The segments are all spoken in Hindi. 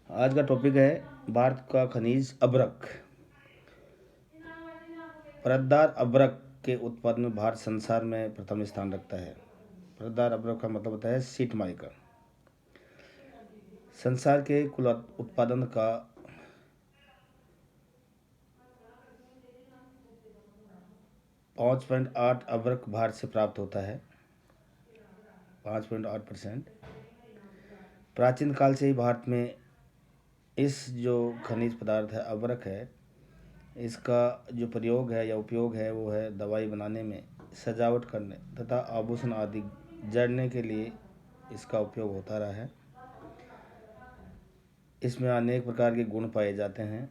आज का टॉपिक है भारत का खनिज अभ्रक। परतदार अभ्रक के उत्पादन में भारत संसार में प्रथम स्थान रखता है। परतदार अभ्रक का मतलब होता है सीट माइका। संसार के कुल उत्पादन का 5.8 अभ्रक भारत से प्राप्त होता है। 5.8%। प्राचीन काल से ही भारत में इस जो खनिज पदार्थ है अभ्रक है, इसका जो प्रयोग है या उपयोग है वो है दवाई बनाने में, सजावट करने तथा आभूषण आदि जड़ने के लिए इसका उपयोग होता रहा है। इसमें अनेक प्रकार के गुण पाए जाते हैं।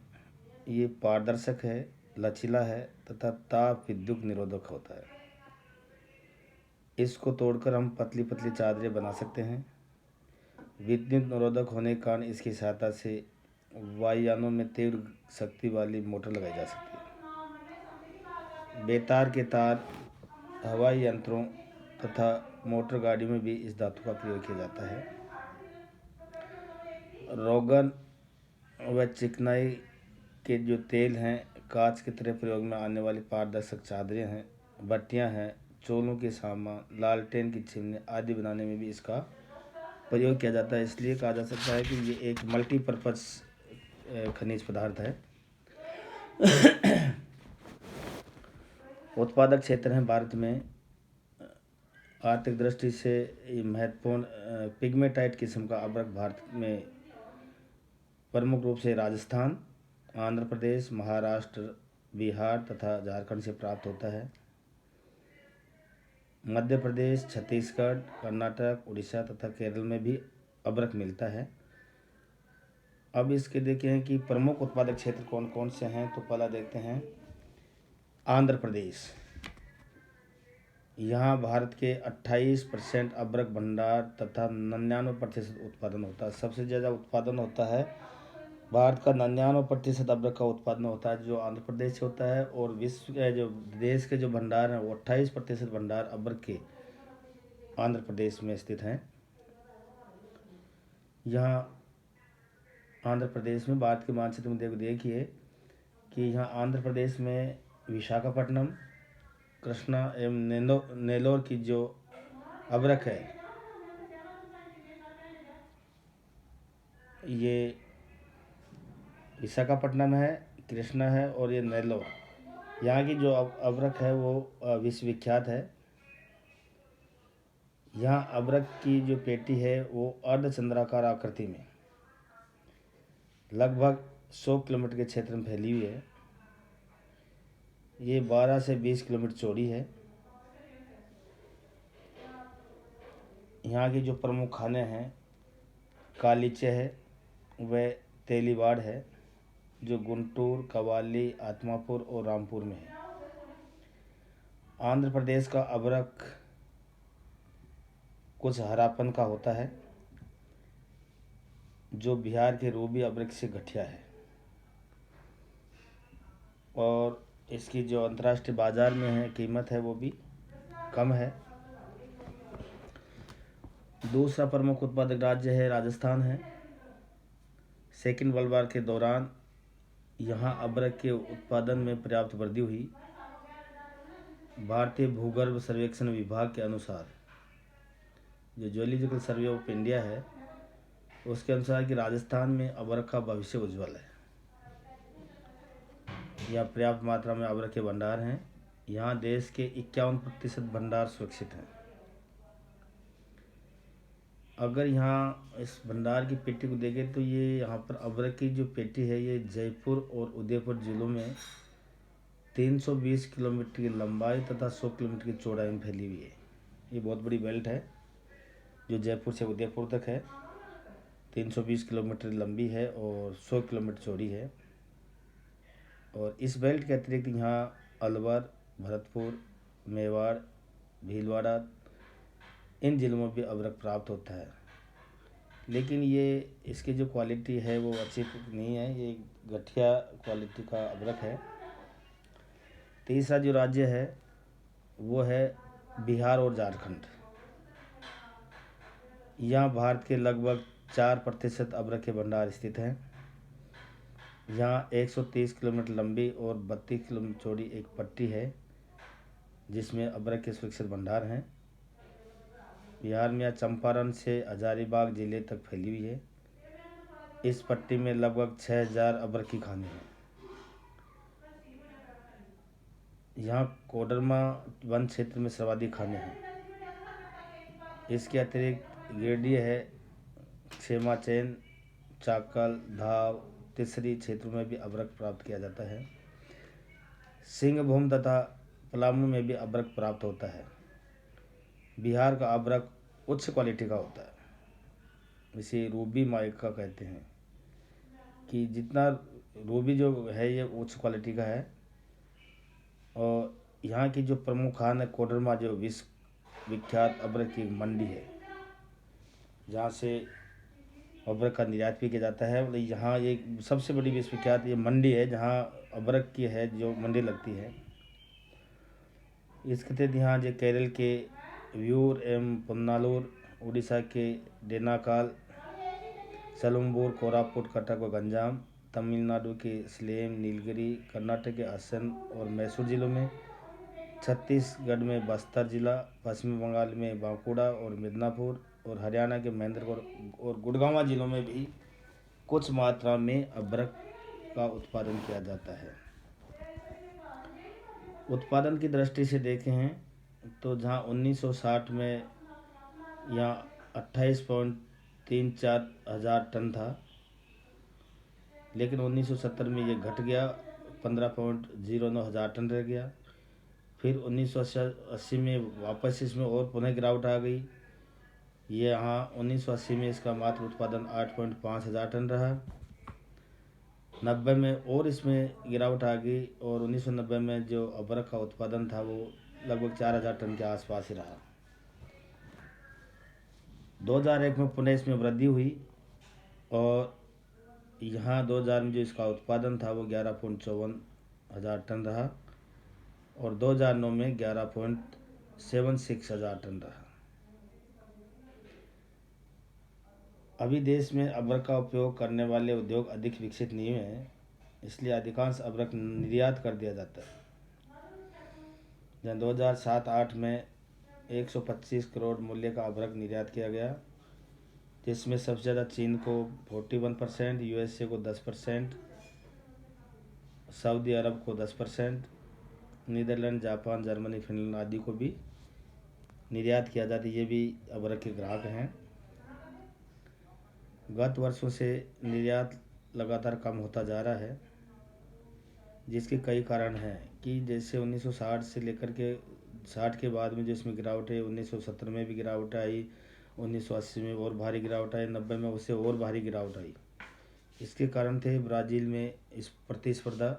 ये पारदर्शक है, लचीला है तथा ताप विद्युत निरोधक होता है। इसको तोड़कर हम पतली पतली चादरें बना सकते हैं। विद्युत निरोधक होने के कारण इसकी सहायता से वायुयानों में तीव्र शक्ति वाली मोटर लगाई जा सकती है। बेतार के तार, हवाई यंत्रों तथा मोटर गाड़ी में भी इस धातु का प्रयोग किया जाता है। रोगन व चिकनाई के जो तेल हैं, कांच की तरह प्रयोग में आने वाली पारदर्शक चादरें हैं, बत्तियां हैं, चोलों के सामान, लालटेन की चिमनी आदि बनाने में भी इसका प्रयोग किया जाता है। इसलिए कहा जा सकता है कि ये एक मल्टीपर्पज़ खनिज पदार्थ है। उत्पादक क्षेत्र हैं भारत में। आर्थिक दृष्टि से महत्वपूर्ण पिग्मेटाइट किस्म का अभ्रक भारत में प्रमुख रूप से राजस्थान, आंध्र प्रदेश, महाराष्ट्र, बिहार तथा झारखंड से प्राप्त होता है। मध्य प्रदेश, छत्तीसगढ़, कर्नाटक, उड़ीसा तथा केरल में भी अभ्रक मिलता है। अब इसके देखें कि प्रमुख उत्पादक क्षेत्र कौन कौन से हैं, तो पहला देखते हैं आंध्र प्रदेश। यहाँ भारत के 28% अभ्रक भंडार तथा 99% उत्पादन होता है। सबसे ज़्यादा उत्पादन होता है भारत का, 99% अभ्रक का उत्पादन होता है जो आंध्र प्रदेश से होता है। और विश्व के जो देश के जो भंडार हैं वो 28% भंडार अभ्रक के आंध्र प्रदेश में स्थित हैं। यहाँ आंध्र प्रदेश में भारत के मानचित्र में देखिए कि यहाँ आंध्र प्रदेश में विशाखापट्टनम, कृष्णा एवं नेलोर की जो अभ्रक है ये विशाखापट्टनम है, कृष्णा है और ये नेल्लोर। यहाँ की जो अभ्रक है वो विश्वविख्यात है। यहाँ अभ्रक की जो पेटी है वो अर्धचंद्राकार आकृति में लगभग 100 किलोमीटर के क्षेत्र में फैली हुई है। ये 12 से 20 किलोमीटर चौड़ी है। यहाँ की जो प्रमुख खाने हैं कालीचे है व तेलीबाड़ है, जो गुंटूर, कवाली, आत्मापुर और रामपुर में है। आंध्र प्रदेश का अभ्रक कुछ हरापन का होता है, जो बिहार के रूबी अभ्रक से घटिया है। और इसकी जो अंतर्राष्ट्रीय बाजार में है कीमत है वो भी कम है। दूसरा प्रमुख उत्पादक राज्य है राजस्थान है। सेकेंड वर्ल्ड वॉर के दौरान यहाँ अभ्रक के उत्पादन में पर्याप्त वृद्धि हुई। भारतीय भूगर्भ सर्वेक्षण विभाग के अनुसार, जो जियोलॉजिकल सर्वे ऑफ इंडिया है, उसके अनुसार कि राजस्थान में अभ्रक का भविष्य उज्ज्वल है। यहाँ पर्याप्त मात्रा में अभ्रक के भंडार हैं। यहाँ देश के 51% भंडार सुरक्षित हैं। अगर यहाँ इस भंडार की पेटी को देखें तो ये यहाँ पर अभ्रक की जो पेटी है ये जयपुर और उदयपुर जिलों में 320 किलोमीटर की लंबाई तथा 100 किलोमीटर की चौड़ाई में फैली हुई है। ये बहुत बड़ी बेल्ट है जो जयपुर से उदयपुर तक है। 320 किलोमीटर लंबी है और 100 किलोमीटर चौड़ी है। और इस बेल्ट के अतिरिक्त यहाँ अलवर, भरतपुर, मेवाड़, भीलवाड़ा इन जिलों में भी अभ्रक प्राप्त होता है। लेकिन ये इसकी जो क्वालिटी है वो अच्छी नहीं है, ये घटिया क्वालिटी का अभ्रक है। तीसरा जो राज्य है वो है बिहार और झारखंड। यहाँ भारत के लगभग 4% अब्रक के भंडार स्थित हैं। यहाँ 130 किलोमीटर लंबी और 32 किलोमीटर चौड़ी एक पट्टी है जिसमें अब्रक के सुरक्षित भंडार हैं। बिहार में चंपारण से हजारीबाग जिले तक फैली हुई है। इस पट्टी में लगभग 6000 अब्रक की खानें हैं। यहाँ कोडरमा वन क्षेत्र में सर्वाधिक खानें हैं। इसके अतिरिक्त गिरडीह है, क्षेमाचेन, चाकल, धाव, तीसरी क्षेत्रों में भी अब्रक प्राप्त किया जाता है। सिंहभूम तथा पलामू में भी अब्रक प्राप्त होता है। बिहार का अब्रक उच्च क्वालिटी का होता है। इसे रूबी माइका कहते हैं कि जितना रूबी जो है ये उच्च क्वालिटी का है। और यहाँ की जो प्रमुख खान है कोडरमा, जो विश्व विख्यात अब्रक की मंडी है जहाँ से अब्रक का निर्यात भी किया जाता है। मतलब यहाँ एक सबसे बड़ी विश्व विख्यात ये मंडी है जहाँ अब्रक की है जो मंडी लगती है। इसके तहत यहाँ जो केरल के व्यूर एवं पुन्नालूर, उड़ीसा के डेनाकाल, सलुम्बूर, कोरापुट, कटक व गंजाम, तमिलनाडु के सलेम, नीलगिरी, कर्नाटक के हासन और मैसूर जिलों में, छत्तीसगढ़ में बस्तर जिला, पश्चिम बंगाल में बांकुड़ा और मिदनापुर और हरियाणा के महेंद्रगढ़ और गुड़गांव जिलों में भी कुछ मात्रा में अब्रक का उत्पादन किया जाता है। उत्पादन की दृष्टि से देखें हैं तो जहां 1960 में यहाँ 28.34 हजार टन था, लेकिन 1970 में ये घट गया, 15.09 हजार टन रह गया। फिर 1980 में वापस इसमें और पुनः गिरावट आ गई। ये यहाँ 1980 में इसका मात्र उत्पादन 8.5 हजार टन रहा। 90 में और इसमें गिरावट आ गई और 1990 में जो अब्रक का उत्पादन था वो लगभग 4000 टन के आसपास ही रहा। 2001 में पुनः इसमें वृद्धि हुई और यहाँ 2000 में जो इसका उत्पादन था वो 11.54 हजार टन रहा और 2009 में 11.76 हजार टन रहा। अभी देश में अब्रक का उपयोग करने वाले उद्योग अधिक विकसित नहीं हुए हैं, इसलिए अधिकांश अब्रक निर्यात कर दिया जाता है। जहाँ 2007-8 में 125 करोड़ मूल्य का अब्रक निर्यात किया गया, जिसमें सबसे ज़्यादा चीन को 41%, यूएसए को 10%, सऊदी अरब को 10%, नीदरलैंड, जापान, जर्मनी, फिनलैंड आदि को भी निर्यात किया जाता है। ये भी अब्रक के ग्राहक हैं। गत वर्षों से निर्यात लगातार कम होता जा रहा है, जिसके कई कारण हैं कि जैसे 1960 से लेकर के 60 के बाद में जो इसमें गिरावट है, 1970 में भी गिरावट आई, 1980 में और भारी गिरावट आई, 90 में उससे और भारी गिरावट आई। इसके कारण थे ब्राज़ील में इस प्रतिस्पर्धा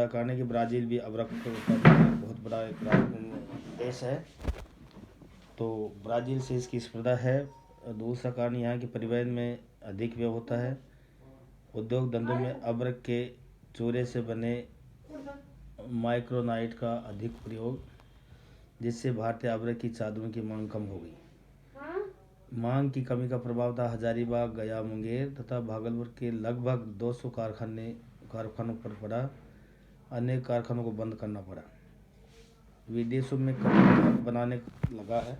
कारण है कि ब्राज़ील भी अब्रक का बहुत बड़ा एक देश है, तो ब्राज़ील से इसकी स्पर्धा है। दूसरा कारण यहाँ के परिवहन में अधिक व्यय होता है। उद्योग धंधों में अब्रक के चूरे से बने माइक्रोनाइट का अधिक प्रयोग, जिससे भारतीय अब्रक की चादरों की मांग कम हो गई। मांग की कमी का प्रभाव था हजारीबाग, गया, मुंगेर तथा भागलपुर के लगभग 200 कारखानों पर पड़ा। अनेक कारखानों को बंद करना पड़ा। विदेशों में बनाने लगा है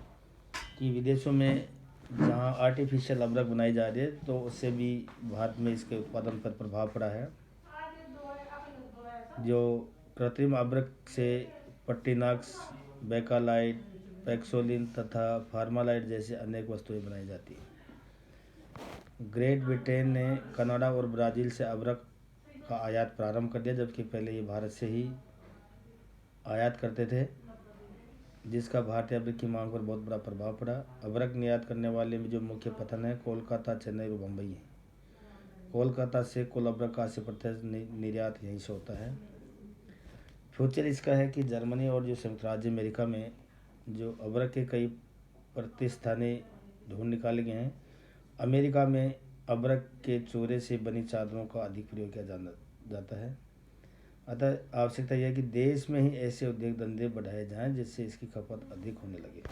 कि विदेशों में जहां आर्टिफिशियल अब्रक बनाई जा रही है तो उससे भी भारत में इसके उत्पादन पर प्रभाव पड़ा है। जो कृत्रिम अब्रक से पट्टीनाक्स, बेकालाइट, पैक्सोलिन तथा फार्मालाइट जैसे अनेक वस्तुएं बनाई जाती हैं। ग्रेट ब्रिटेन ने कनाडा और ब्राज़ील से अब्रक का आयात प्रारंभ कर दिया, जबकि पहले ये भारत से ही आयात करते थे, जिसका भारतीय अब्रक की मांग पर बहुत बड़ा प्रभाव पड़ा। अब्रक निर्यात करने वाले में जो मुख्य पतन है कोलकाता, चेन्नई और मुंबई है। कोलकाता से कुल अब्रक का 80% निर्यात यहीं से होता है। फ्यूचर इसका है कि जर्मनी और जो संयुक्त राज्य अमेरिका में जो अब्रक के कई प्रतिष्ठानें ढूंढ निकाले गए हैं। अमेरिका में अब्रक के चूरे से बनी चादरों का अधिक प्रयोग किया जाता है। अतः आवश्यकता यह है कि देश में ही ऐसे उद्योग धंधे बढ़ाए जाएं जिससे इसकी खपत अधिक होने लगे।